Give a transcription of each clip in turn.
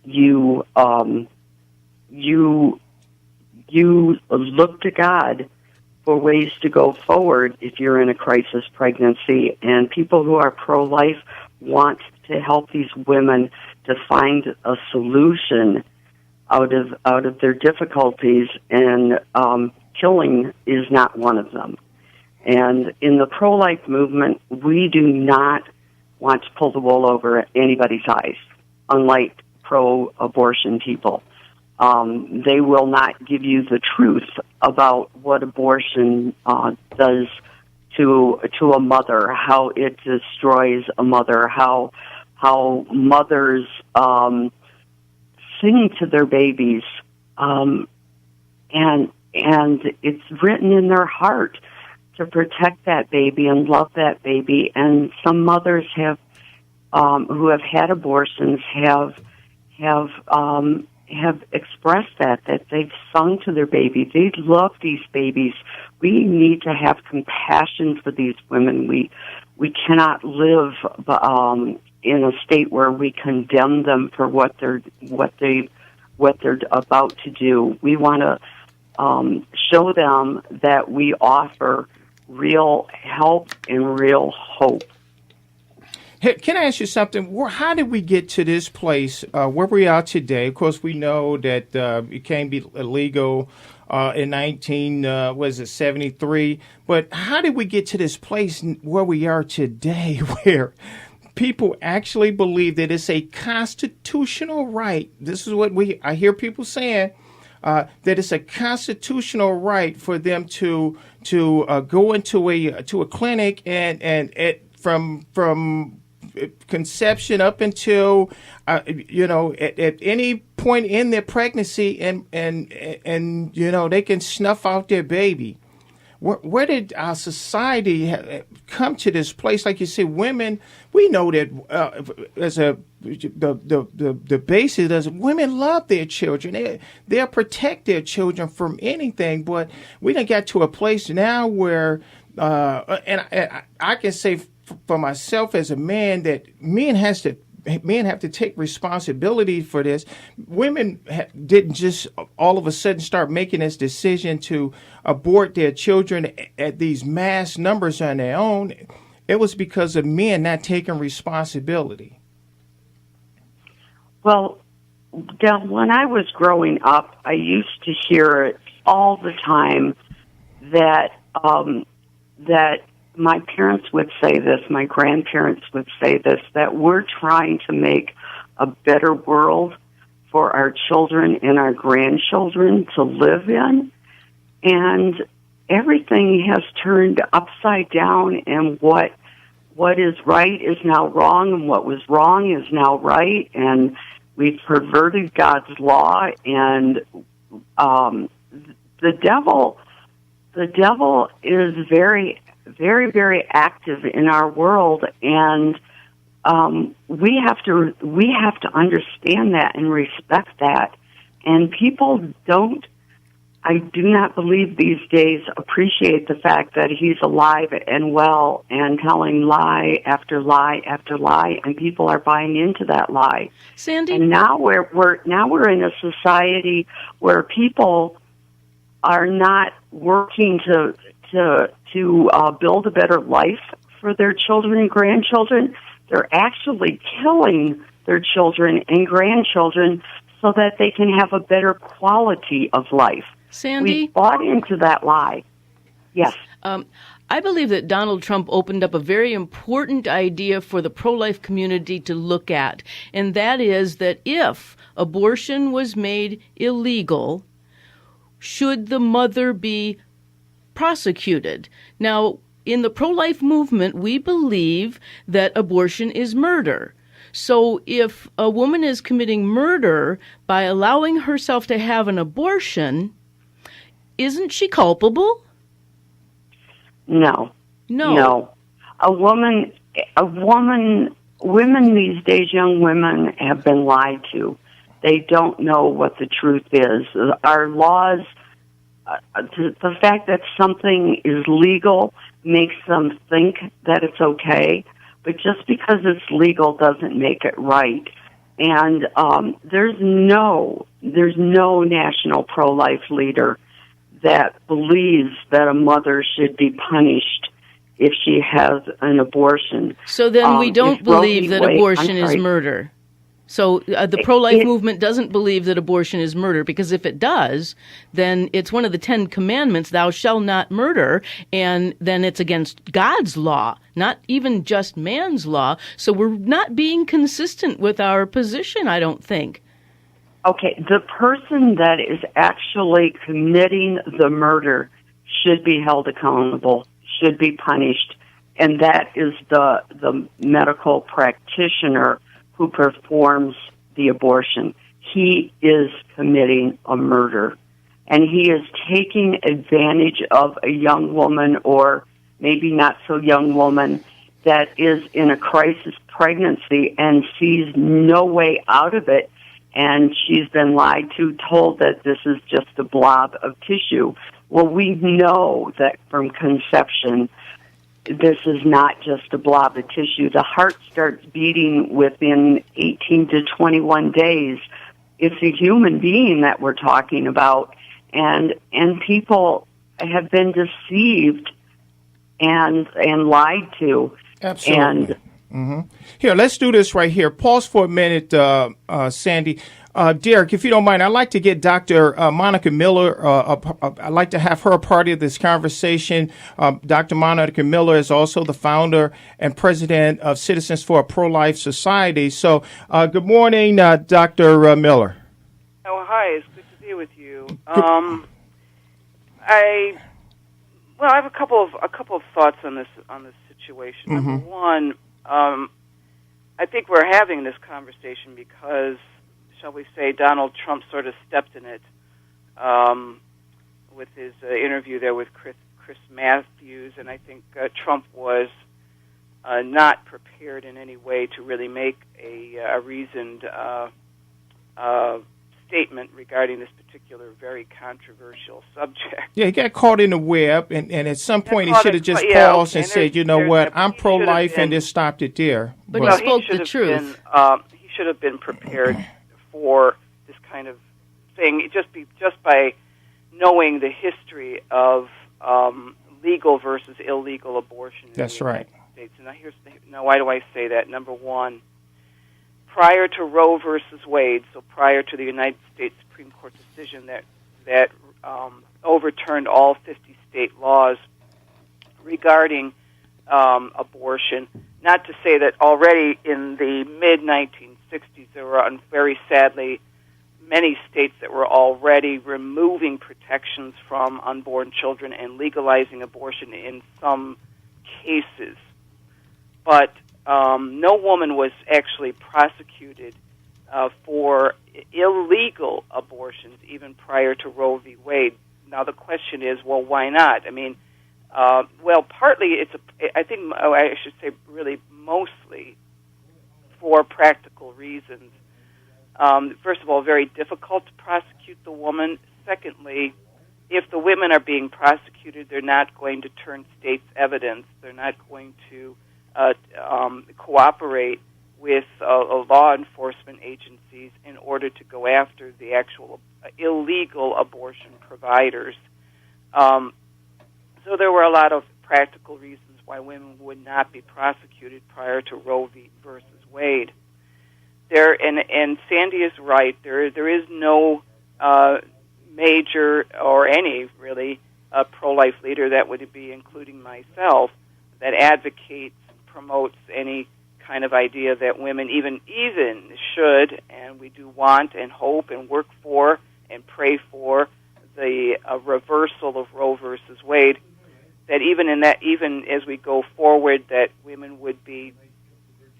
you look to God for ways to go forward if you're in a crisis pregnancy. And people who are pro-life want to help these women to find a solution out of their difficulties, and killing is not one of them. And in the pro-life movement, we do not want to pull the wool over anybody's eyes, unlike pro-abortion people. They will not give you the truth about what abortion does to a mother, how it destroys a mother, how mothers sing to their babies, and it's written in their heart to protect that baby and love that baby. And some mothers have who have had abortions have expressed that they've sung to their baby. They love these babies. We need to have compassion for these women. We cannot live in a state where we condemn them for what they're about to do. We want to show them that we offer real help and real hope. Hey, can I ask you something? How did we get to this place where we are today? Of course, we know that it can be illegal in 1973. But how did we get to this place where we are today, where people actually believe that it's a constitutional right? This is what I hear people saying. That it's a constitutional right for them to go into a clinic and from conception up until at any point in their pregnancy and they can snuff out their baby. Where did our society come to this place? Like you say, women, we know that the basis is women love their children. They'll protect their children from anything. But we done got to a place now where, and I can say for myself as a man that men have to take responsibility for this. Women didn't just all of a sudden start making this decision to abort their children at these mass numbers on their own. It was because of men not taking responsibility. Well, Del, when I was growing up, I used to hear it all the time that my parents would say this, my grandparents would say this, that we're trying to make a better world for our children and our grandchildren to live in. And everything has turned upside down, and what is right is now wrong, and what was wrong is now right, and we've perverted God's law, and the devil is very, very, very active in our world, and we have to understand that and respect that. And people I do not believe these days appreciate the fact that he's alive and well and telling lie after lie after lie, and people are buying into that lie. Sandie? And now we're in a society where people are not working to build a better life for their children and grandchildren. They're actually killing their children and grandchildren so that they can have a better quality of life. Sandie? We bought into that lie. Yes. I believe that Donald Trump opened up a very important idea for the pro-life community to look at, and that is that if abortion was made illegal, should the mother be prosecuted? Now, in the pro-life movement, we believe that abortion is murder. So if a woman is committing murder by allowing herself to have an abortion, isn't she culpable? No. Women these days, young women, have been lied to. They don't know what the truth is. Our laws, the fact that something is legal makes them think that it's okay, but just because it's legal doesn't make it right. And there's no national pro-life leader that believes that a mother should be punished if she has an abortion. So then we don't believe that abortion is murder. So the pro-life movement doesn't believe that abortion is murder, because if it does, then it's one of the 10 commandments, thou shalt not murder, and then it's against God's law, not even just man's law. So we're not being consistent with our position, I don't think. Okay, the person that is actually committing the murder should be held accountable, should be punished, and that is the medical practitioner who performs the abortion. He is committing a murder, and he is taking advantage of a young woman, or maybe not so young woman, that is in a crisis pregnancy and sees no way out of it, and she's been lied to, told that this is just a blob of tissue. Well, we know that from conception, this is not just a blob of tissue. The heart starts beating within 18 to 21 days. It's a human being that we're talking about, and people have been deceived and lied to. Absolutely. Here, let's do this right here. Pause for a minute, Sandie. Derek, if you don't mind, I'd like to get Dr. Monica Miller. I'd like to have her a part of this conversation. Dr. Monica Miller is also the founder and president of Citizens for a Pro-Life Society. So, good morning, Dr. Miller. Oh, hi. It's good to be with you. I have a couple of thoughts on this situation. Number one, I think we're having this conversation because, shall we say, Donald Trump sort of stepped in it with his interview there with Chris Matthews, and I think Trump was not prepared in any way to really make a reasoned statement regarding this particular very controversial subject. Yeah, he got caught in the web, and at some point he should have just paused and said, you know what, I'm pro-life, and just stopped it there. But he spoke the truth. He should have been prepared for this kind of thing, just by knowing the history of legal versus illegal abortion in the United States. Now, why do I say that? Number one, prior to Roe versus Wade, so prior to the United States Supreme Court decision that overturned all 50 state laws regarding abortion, not to say that already in the mid-1960s there were, very sadly, many states that were already removing protections from unborn children and legalizing abortion in some cases. But no woman was actually prosecuted for illegal abortions even prior to Roe v. Wade. Now the question is, well, why not? I mean, partly I should say really mostly for practical reasons. First of all, very difficult to prosecute the woman. Secondly, if the women are being prosecuted, they're not going to turn state's evidence. They're not going to cooperate with law enforcement agencies in order to go after the actual illegal abortion providers. So there were a lot of practical reasons why women would not be prosecuted prior to Roe v. versus Wade. And Sandie is right. There is no major or any really pro-life leader that would be, including myself, that advocates, promotes any kind of idea that women even should, and we do want and hope and work for and pray for the reversal of Roe versus Wade. That even as we go forward, that women would be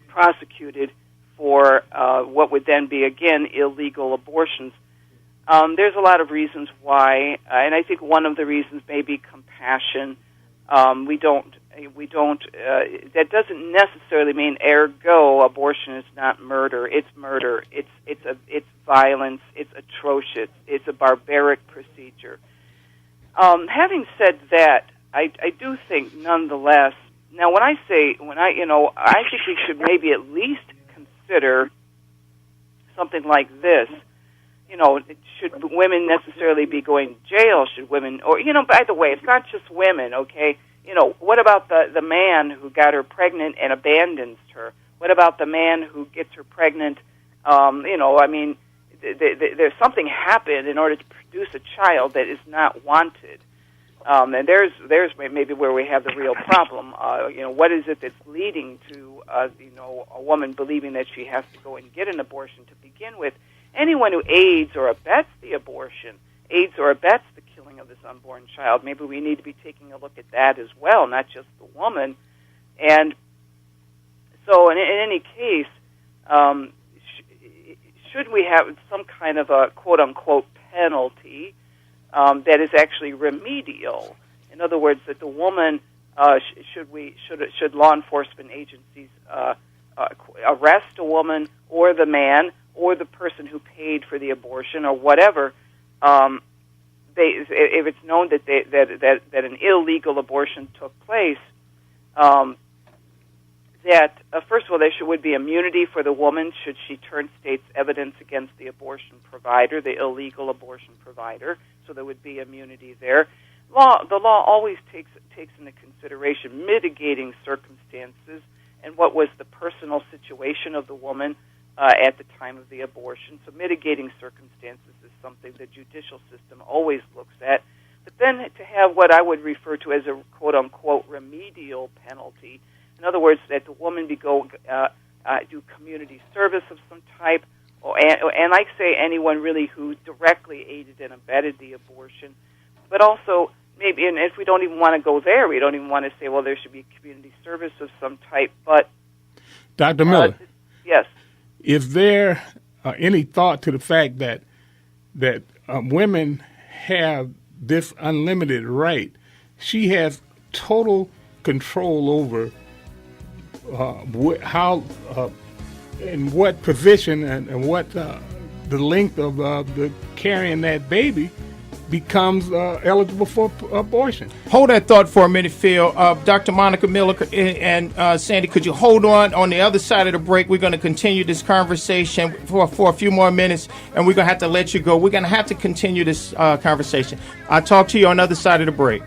prosecuted for what would then be, again, illegal abortions. There's a lot of reasons why, and I think one of the reasons may be compassion. We don't. That doesn't necessarily mean, ergo, abortion is not murder. It's murder. It's violence. It's atrocious. It's a barbaric procedure. Having said that, I do think, nonetheless. Now, I think we should maybe at least consider something like this, should women necessarily be going to jail? Should women, or, by the way, it's not just women, okay? What about the man who got her pregnant and abandons her? What about the man who gets her pregnant? There's something happened in order to produce a child that is not wanted. And there's maybe where we have the real problem. What is it that's leading to, a woman believing that she has to go and get an abortion to begin with? Anyone who aids or abets the abortion, aids or abets the killing of this unborn child, maybe we need to be taking a look at that as well, not just the woman. And so in any case, should we have some kind of a quote-unquote penalty that is actually remedial? In other words, that the woman, should law enforcement agencies arrest a woman or the man or the person who paid for the abortion or whatever, if it's known that an illegal abortion took place, first of all, there would be immunity for the woman should she turn state's evidence against the abortion provider, the illegal abortion provider. So there would be immunity there. The law always takes into consideration mitigating circumstances and what was the personal situation of the woman at the time of the abortion. So mitigating circumstances is something the judicial system always looks at. But then to have what I would refer to as a quote-unquote remedial penalty, in other words, that the woman do community service of some type, and I say anyone really who directly aided and abetted the abortion, but also maybe, and if we don't even want to go there, we don't even want to say, well, there should be community service of some type, but... Dr. Miller? Yes. Is there any thought to the fact that women have this unlimited right? She has total control over how, in what position and what the length of the carrying that baby becomes eligible for abortion. Hold that thought for a minute, Phil. Dr. Monica Miller and Sandie, could you hold on the other side of the break? We're going to continue this conversation for a few more minutes, and we're going to have to let you go. We're going to have to continue this conversation. I'll talk to you on the other side of the break.